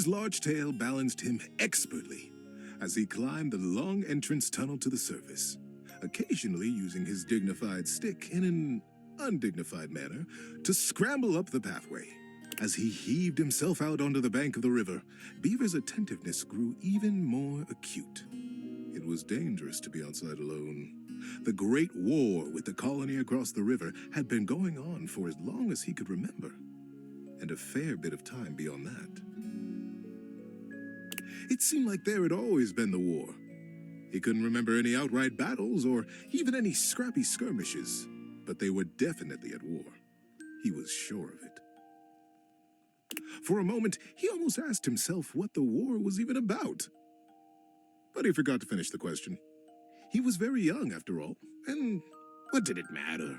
His large tail balanced him expertly as he climbed the long entrance tunnel to the surface, occasionally using his dignified stick in an undignified manner to scramble up the pathway. As he heaved himself out onto the bank of the river, Beaver's attentiveness grew even more acute. It was dangerous to be outside alone. The Great War with the colony across the river had been going on for as long as he could remember, and a fair bit of time beyond that. It seemed like there had always been the war. He couldn't remember any outright battles or even any scrappy skirmishes, but they were definitely at war. He was sure of it. For a moment, he almost asked himself what the war was even about. But he forgot to finish the question. He was very young, after all, and what did it matter?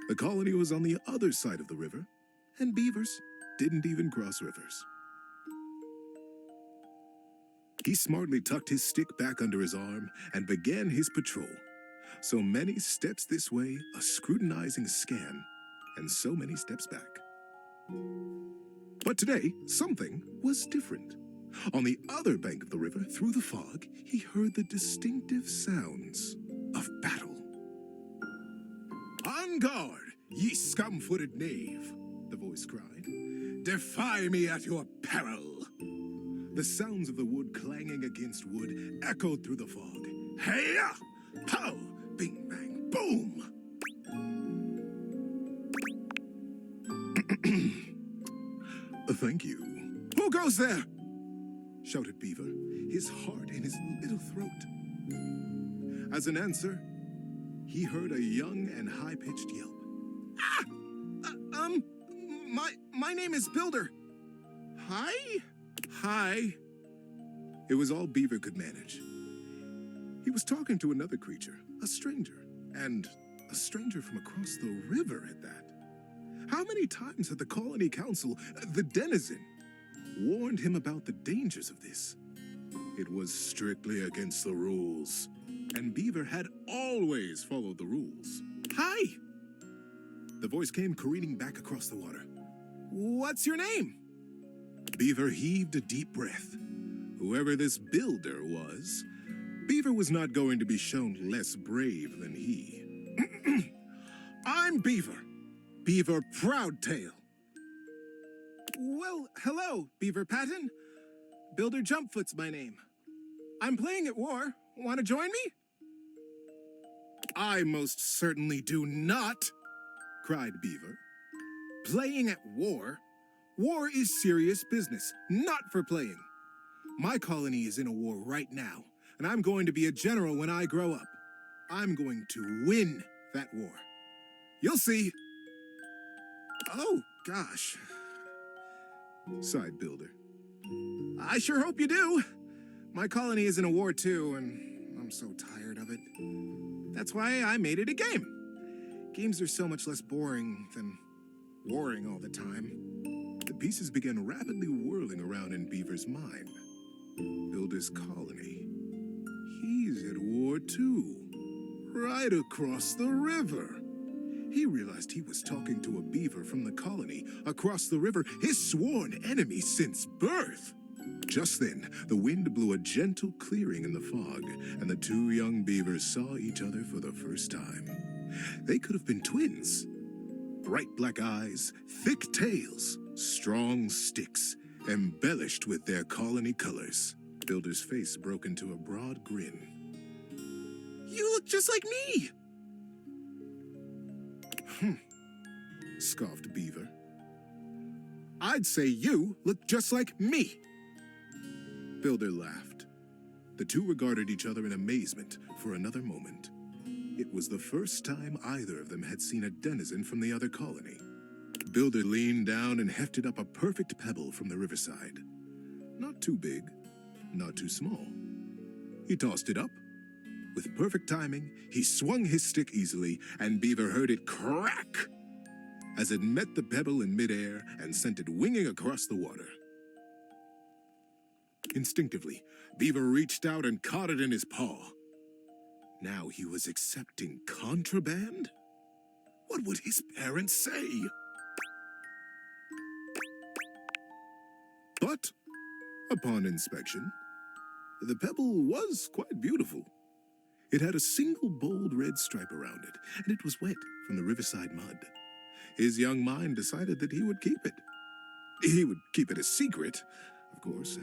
The colony was on the other side of the river, and beavers didn't even cross rivers. He smartly tucked his stick back under his arm and began his patrol. So many steps this way, a scrutinizing scan, and so many steps back. But today, something was different. On the other bank of the river, through the fog, he heard the distinctive sounds of battle. "On guard, ye scum-footed knave," the voice cried. "Defy me at your peril." The sounds of the wood clanging against wood echoed through the fog. Hey-ya! Pow! Bing, bang, boom! "Thank you." "Who goes there?" shouted Beaver, his heart in his little throat. As an answer, he heard a young and high-pitched yelp. "Ah! My name is Builder." "Hi?" "Hi." It was all Beaver could manage. He was talking to another creature, a stranger, and a stranger from across the river at that. How many times had the Colony Council, the Denizen, warned him about the dangers of this? It was strictly against the rules, and Beaver had always followed the rules. "Hi!" The voice came careening back across the water. "What's your name?" Beaver heaved a deep breath. Whoever this builder was, Beaver was not going to be shown less brave than he. "I'm Beaver. Beaver Proudtail." "Well, hello, Beaver Patton. Builder Jumpfoot's my name. I'm playing at war. Want to join me?" "I most certainly do not," cried Beaver. "Playing at war? War is serious business, not for playing. My colony is in a war right now, and I'm going to be a general when I grow up. I'm going to win that war. You'll see." "Oh, gosh," sighed Builder. "I sure hope you do. My colony is in a war too, and I'm so tired of it. That's why I made it a game. Games are so much less boring than warring all the time." The pieces began rapidly whirling around in Beaver's mind. Builder's colony. He's at war too, right across the river. He realized he was talking to a beaver from the colony across the river, his sworn enemy since birth. Just then, the wind blew a gentle clearing in the fog, and the two young beavers saw each other for the first time. They could have been twins. Bright black eyes, thick tails, strong sticks, embellished with their colony colors. Builder's face broke into a broad grin. "You look just like me!" Scoffed Beaver. "I'd say you look just like me." Builder laughed. The two regarded each other in amazement for another moment. It was the first time either of them had seen a denizen from the other colony. Builder leaned down and hefted up a perfect pebble from the riverside. Not too big, not too small. He tossed it up. With perfect timing, he swung his stick easily, and Beaver heard it crack as it met the pebble in midair and sent it winging across the water. Instinctively, Beaver reached out and caught it in his paw. Now he was accepting contraband? What would his parents say? But Upon inspection, the pebble was quite beautiful. It had a single bold red stripe around it, and it was wet from the riverside mud. His young mind decided that he would keep it. He would keep it a secret, of course,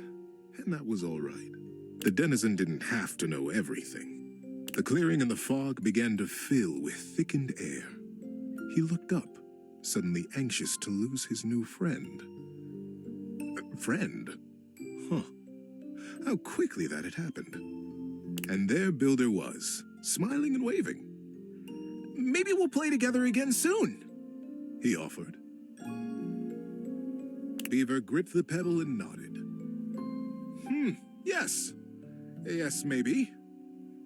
and that was all right. The denizen didn't have to know everything. The clearing and the fog began to fill with thickened air. He looked up, suddenly anxious to lose his new friend. Friend? Huh. How quickly that had happened. And there Builder was, smiling and waving. "Maybe we'll play together again soon," he offered. Beaver gripped the pebble and nodded. Yes. Yes, maybe.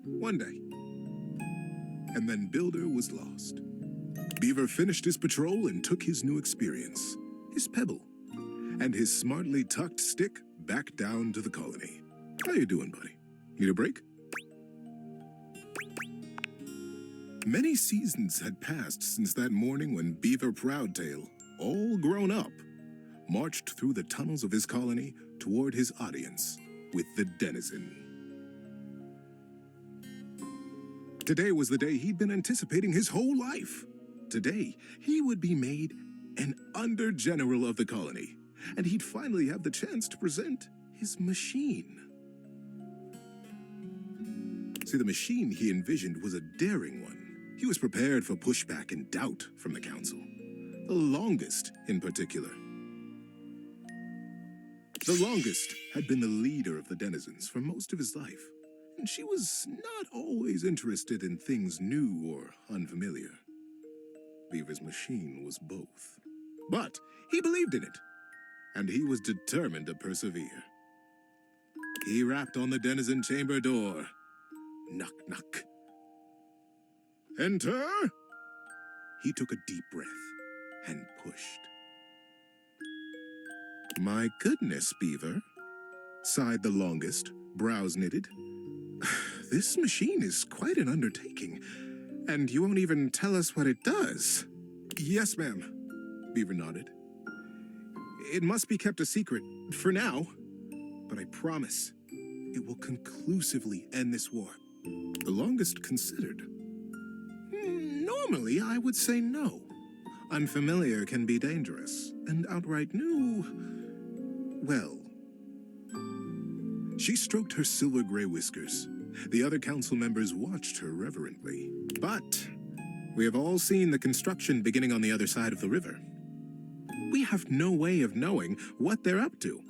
One day. And then Builder was lost. Beaver finished his patrol and took his new experience, his pebble, and his smartly tucked stick back down to the colony. How you doing, buddy? Need a break? Many seasons had passed since that morning when Beaver Proudtail, all grown up, marched through the tunnels of his colony toward his audience with the denizen. Today was the day he'd been anticipating his whole life. Today, he would be made an under-general of the colony, and he'd finally have the chance to present his machine. See, the machine he envisioned was a daring one. He was prepared for pushback and doubt from the council, the longest in particular. The longest had been the leader of the denizens for most of his life, and she was not always interested in things new or unfamiliar. Beaver's machine was both. But he believed in it, and he was determined to persevere. He rapped on the denizen chamber door. Knock, knock. "Enter!" He took a deep breath and pushed. "My goodness, Beaver," sighed the longest, brows knitted. "This machine is quite an undertaking, and you won't even tell us what it does." "Yes, ma'am," Beaver nodded. "It must be kept a secret, for now, but I promise it will conclusively end this war." The longest considered. "Normally, I would say no. Unfamiliar can be dangerous, and outright new, well." She stroked her silver-gray whiskers. The other council members watched her reverently. "But we have all seen the construction beginning on the other side of the river. We have no way of knowing what they're up to,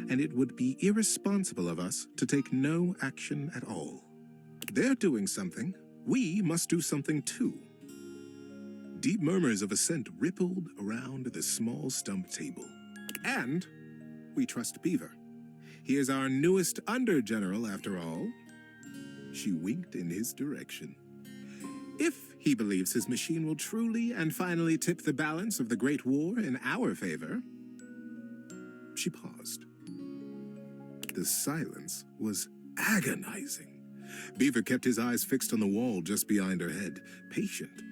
and it would be irresponsible of us to take no action at all. They're doing something. We must do something too." Deep murmurs of assent rippled around the small stump table. "And we trust Beaver. He is our newest under-general, after all." She winked in his direction. "If he believes his machine will truly and finally tip the balance of the Great War in our favor." She paused. The silence was agonizing. Beaver kept his eyes fixed on the wall just behind her head, patient.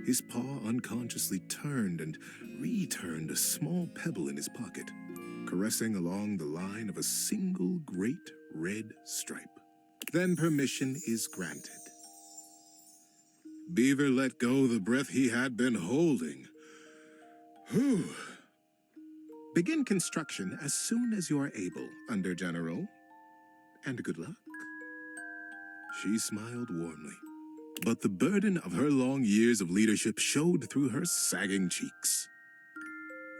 His paw unconsciously turned and returned a small pebble in his pocket, caressing along the line of a single great red stripe. "Then permission is granted." Beaver let go the breath he had been holding. "Whew. Begin construction as soon as you are able, Under-General. And good luck." She smiled warmly, but the burden of her long years of leadership showed through her sagging cheeks.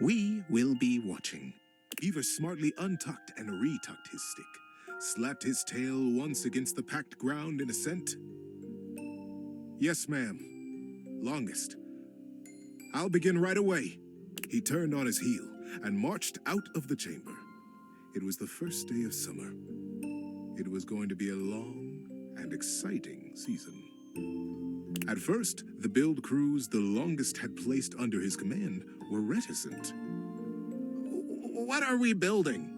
"We will be watching." Beaver smartly untucked and retucked his stick, slapped his tail once against the packed ground in assent. "Yes, ma'am. Longest. I'll begin right away." He turned on his heel and marched out of the chamber. It was the first day of summer. It was going to be a long and exciting season. At first, the build crews the longest had placed under his command were reticent. "What are we building?"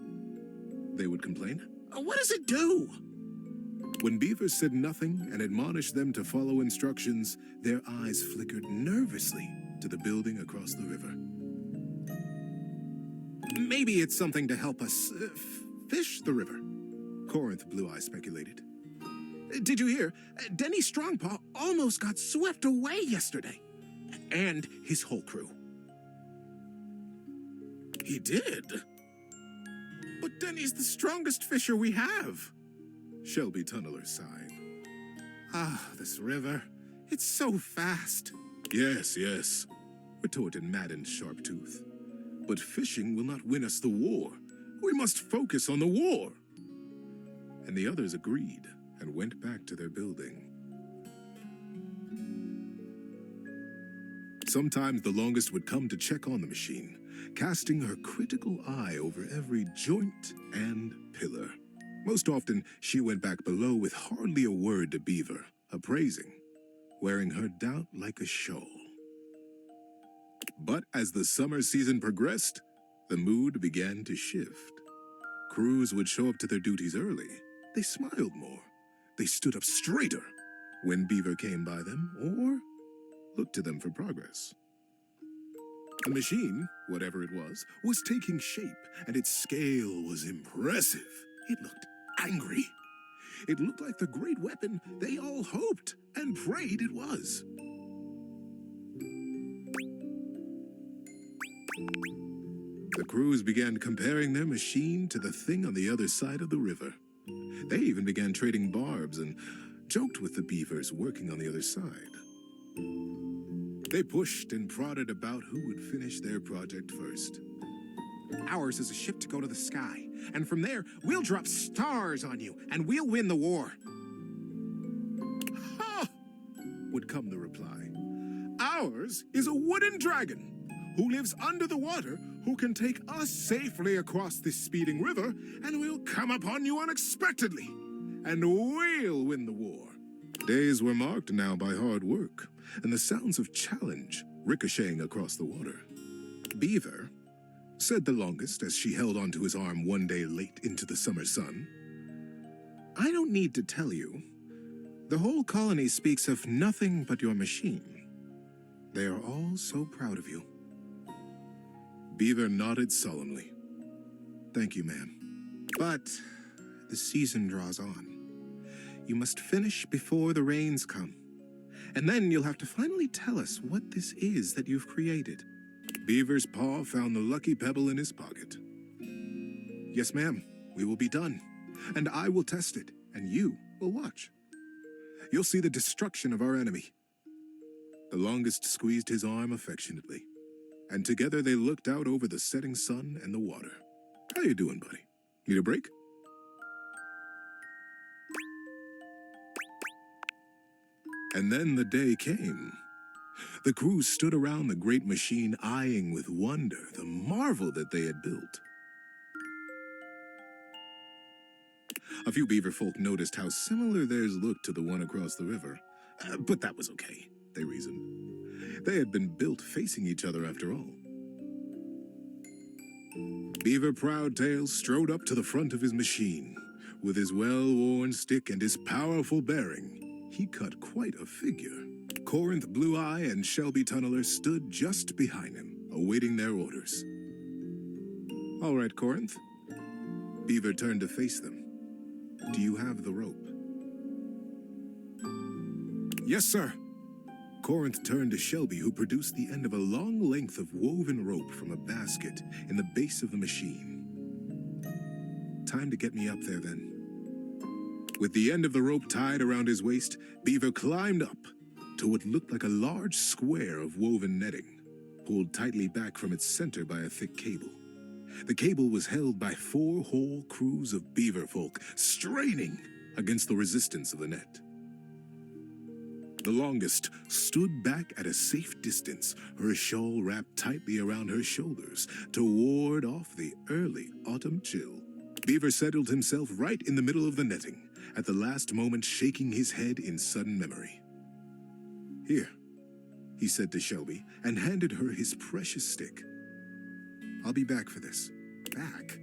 they would complain. "What does it do?" When Beaver said nothing and admonished them to follow instructions, their eyes flickered nervously to the building across the river. "Maybe it's something to help us fish the river, Corinth Blue Eye speculated. Did you hear? Denny Strongpaw almost got swept away yesterday. And his whole crew. He did? But Denny's the strongest fisher we have. Shelby Tunneler sighed. Ah, this river. It's so fast. Yes, yes, retorted maddened Sharptooth. But fishing will not win us the war. We must focus on the war. And the others agreed and went back to their building. Sometimes the longest would come to check on the machine, casting her critical eye over every joint and pillar. Most often, she went back below with hardly a word to Beaver, appraising, wearing her doubt like a shawl. But as the summer season progressed, the mood began to shift. Crews would show up to their duties early. They smiled more. They stood up straighter when Beaver came by them or looked to them for progress. The machine, whatever it was taking shape, and its scale was impressive. It looked angry. It looked like the great weapon they all hoped and prayed it was. The crews began comparing their machine to the thing on the other side of the river. They even began trading barbs and joked with the beavers working on the other side. They pushed and prodded about who would finish their project first. Ours is a ship to go to the sky, and from there, we'll drop stars on you, and we'll win the war. Ha! Would come the reply. Ours is a wooden dragon who lives under the water, who can take us safely across this speeding river, and we'll come upon you unexpectedly, and we'll win the war. Days were marked now by hard work, and the sounds of challenge ricocheting across the water. Beaver, said the longest as she held onto his arm one day late into the summer sun, I don't need to tell you. The whole colony speaks of nothing but your machine. They are all so proud of you. Beaver nodded solemnly. Thank you, ma'am. But the season draws on. You must finish before the rains come. And then you'll have to finally tell us what this is that you've created. Beaver's paw found the lucky pebble in his pocket. Yes, ma'am, we will be done. And I will test it, and you will watch. You'll see the destruction of our enemy. The longest squeezed his arm affectionately, and together they looked out over the setting sun and the water. How you doing, buddy? Need a break? And then the day came. The crew stood around the great machine, eyeing with wonder the marvel that they had built. A few beaver folk noticed how similar theirs looked to the one across the river. But that was okay, they reasoned. They had been built facing each other after all. Beaver Proudtail strode up to the front of his machine. With his well-worn stick and his powerful bearing, he cut quite a figure. Corinth Blue Eye and Shelby Tunneler stood just behind him, awaiting their orders. All right, Corinth. Beaver turned to face them. Do you have the rope? Yes, sir. Corinth turned to Shelby, who produced the end of a long length of woven rope from a basket in the base of the machine. Time to get me up there, then. With the end of the rope tied around his waist, Beaver climbed up to what looked like a large square of woven netting, pulled tightly back from its center by a thick cable. The cable was held by 4 whole crews of beaver folk, straining against the resistance of the net. The longest stood back at a safe distance, her shawl wrapped tightly around her shoulders to ward off the early autumn chill. Beaver settled himself right in the middle of the netting, at the last moment shaking his head in sudden memory. Here, he said to Shelby, and handed her his precious stick. I'll be back for this. Back?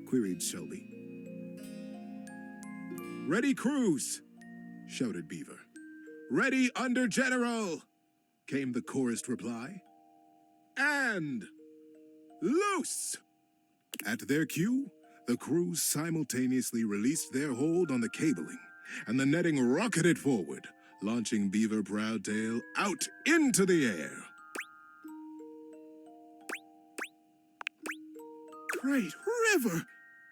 Queried Shelby. Ready, crews! Shouted Beaver. Ready, under general! Came the chorused reply. And loose! At their cue, The crew simultaneously released their hold on the cabling, and the netting rocketed forward, launching Beaver Proudtail out into the air. Great river!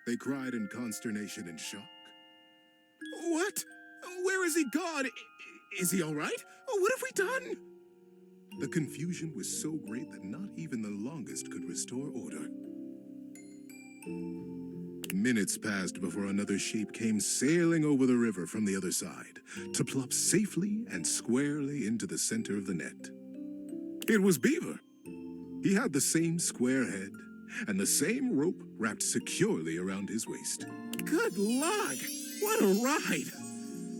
They cried in consternation and shock. What? Where is he gone? Is he all right? What have we done? The confusion was so great that not even the longest could restore order. Minutes passed before another shape came sailing over the river from the other side to plop safely and squarely into the center of the net. It was Beaver. He had the same square head and the same rope wrapped securely around his waist. Good luck! What a ride!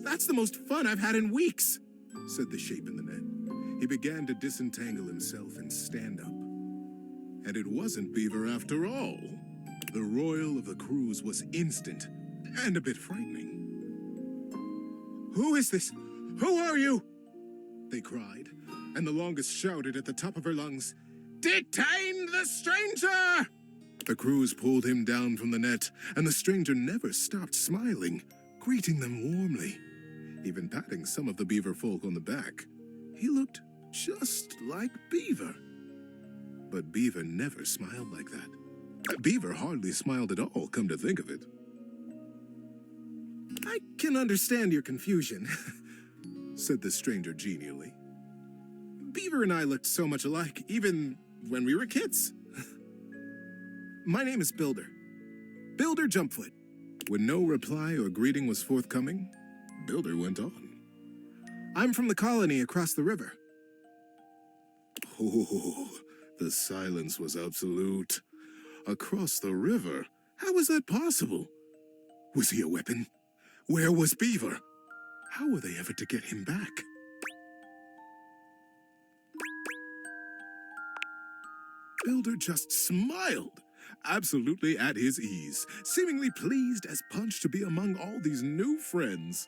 That's the most fun I've had in weeks, said the shape in the net. He began to disentangle himself and stand up. And it wasn't Beaver after all. The royal of the cruise was instant and a bit frightening. Who is this? Who are you? They cried, and the longest shouted at the top of her lungs, "Detain the stranger!" The crews pulled him down from the net, and the stranger never stopped smiling, greeting them warmly, even patting some of the beaver folk on the back. He looked just like Beaver. But Beaver never smiled like that. Beaver hardly smiled at all, come to think of it. I can understand your confusion, said the stranger genially. Beaver and I looked so much alike, even when we were kids. My name is Builder. Builder Jumpfoot. When no reply or greeting was forthcoming, Builder went on. I'm from the colony across the river. Oh, the silence was absolute. Across the river? How was that possible? Was he a weapon? Where was Beaver? How were they ever to get him back? Builder just smiled, absolutely at his ease, seemingly pleased as punch to be among all these new friends.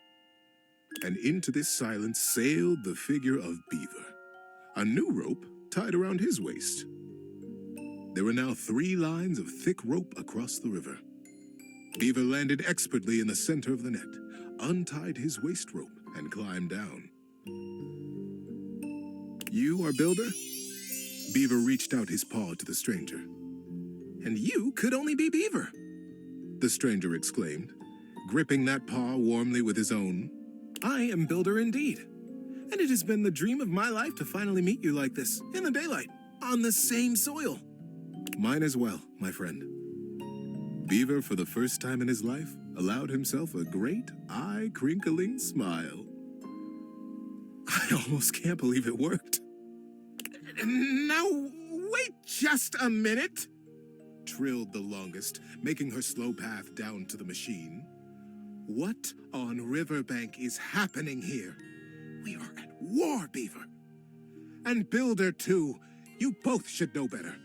And into this silence sailed the figure of Beaver, a new rope tied around his waist. There were now 3 lines of thick rope across the river. Beaver landed expertly in the center of the net, untied his waist rope, and climbed down. You are Builder? Beaver reached out his paw to the stranger. And you could only be Beaver, the stranger exclaimed, gripping that paw warmly with his own. I am Builder indeed, and it has been the dream of my life to finally meet you like this, in the daylight, on the same soil. Mine as well, my friend. Beaver, for the first time in his life, allowed himself a great, eye-crinkling smile. I almost can't believe it worked. Now, wait just a minute, trilled the longest, making her slow path down to the machine. What on Riverbank is happening here? We are at war, Beaver. And Builder, too. You both should know better.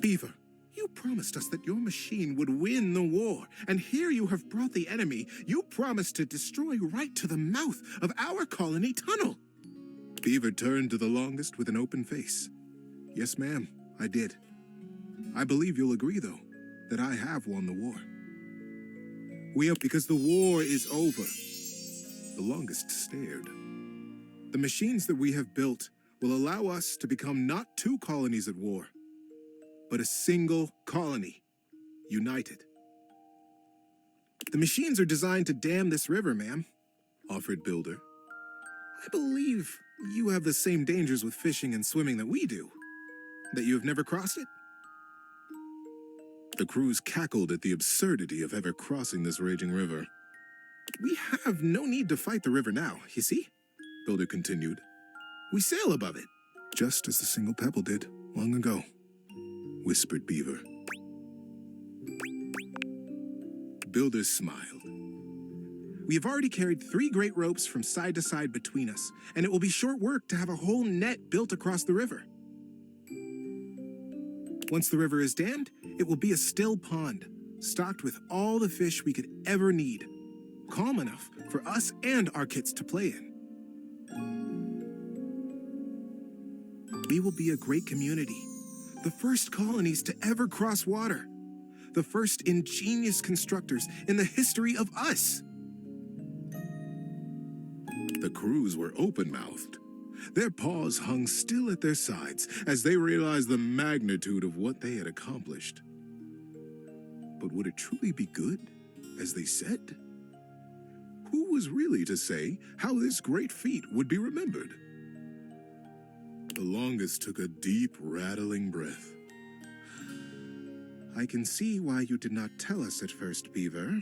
Beaver, you promised us that your machine would win the war, and here you have brought the enemy you promised to destroy right to the mouth of our colony tunnel. Beaver turned to the longest with an open face. Yes, ma'am, I did. I believe you'll agree, though, that I have won the war. We are because the war is over. The longest stared. The machines that we have built will allow us to become not 2 colonies at war, but a single colony, united. The machines are designed to dam this river, ma'am, offered Builder. I believe you have the same dangers with fishing and swimming that we do, that you have never crossed it? The crews cackled at the absurdity of ever crossing this raging river. We have no need to fight the river now, you see, Builder continued. We sail above it, just as the single pebble did long ago, whispered Beaver. Builder smiled. We have already carried 3 great ropes from side to side between us, and it will be short work to have a whole net built across the river. Once the river is dammed, it will be a still pond, stocked with all the fish we could ever need, calm enough for us and our kids to play in. We will be a great community, the first colonies to ever cross water. the first ingenious constructors in the history of us. The crews were open-mouthed. Their paws hung still at their sides as they realized the magnitude of what they had accomplished. But would it truly be good, as they said? Who was really to say how this great feat would be remembered? The longest took a deep, rattling breath. I can see why you did not tell us at first, Beaver,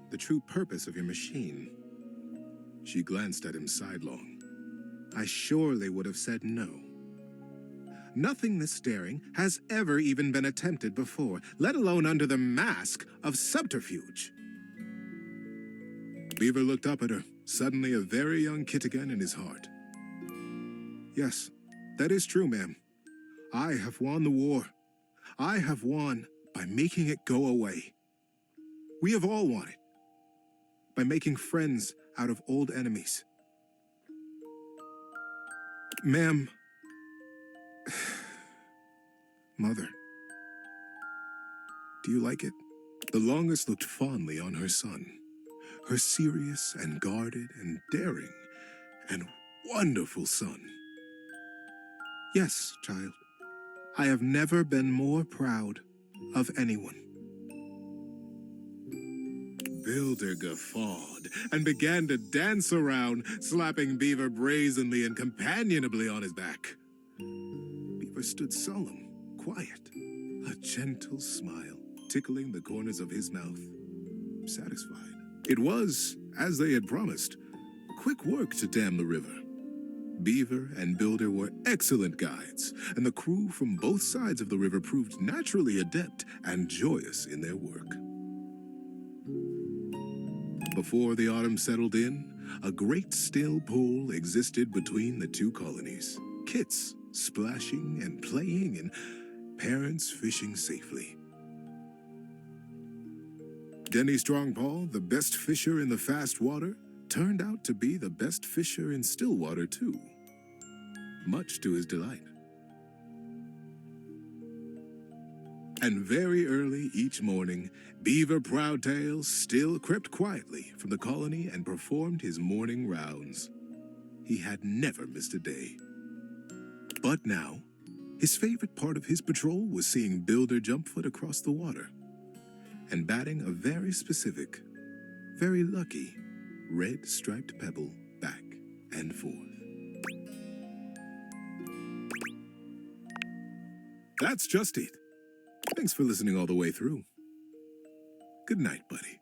the true purpose of your machine. She glanced at him sidelong. I surely would have said no. Nothing this daring has ever even been attempted before, let alone under the mask of subterfuge. Beaver looked up at her, suddenly a very young kid again in his heart. Yes, that is true, ma'am. I have won the war. I have won by making it go away. We have all won it. By making friends out of old enemies. Ma'am. Mother. Do you like it? The longest looked fondly on her son. Her serious and guarded and daring and wonderful son. Yes, child. I have never been more proud of anyone. Builder guffawed and began to dance around, slapping Beaver brazenly and companionably on his back. Beaver stood solemn, quiet, a gentle smile tickling the corners of his mouth, satisfied. It was, as they had promised, quick work to dam the river. Beaver and Builder were excellent guides, and the crew from both sides of the river proved naturally adept and joyous in their work. Before the autumn settled in, a great still pool existed between the two colonies. Kits splashing and playing and parents fishing safely. Denny Strongpaw, the best fisher in the fast water, turned out to be the best fisher in still water too, much to his delight. And very early each morning, Beaver Proudtail still crept quietly from the colony and performed his morning rounds. He had never missed a day. But now, his favorite part of his patrol was seeing Builder Jumpfoot across the water and batting a very specific, very lucky, red striped pebble back and forth. That's just it. Thanks for listening all the way through. Good night, buddy.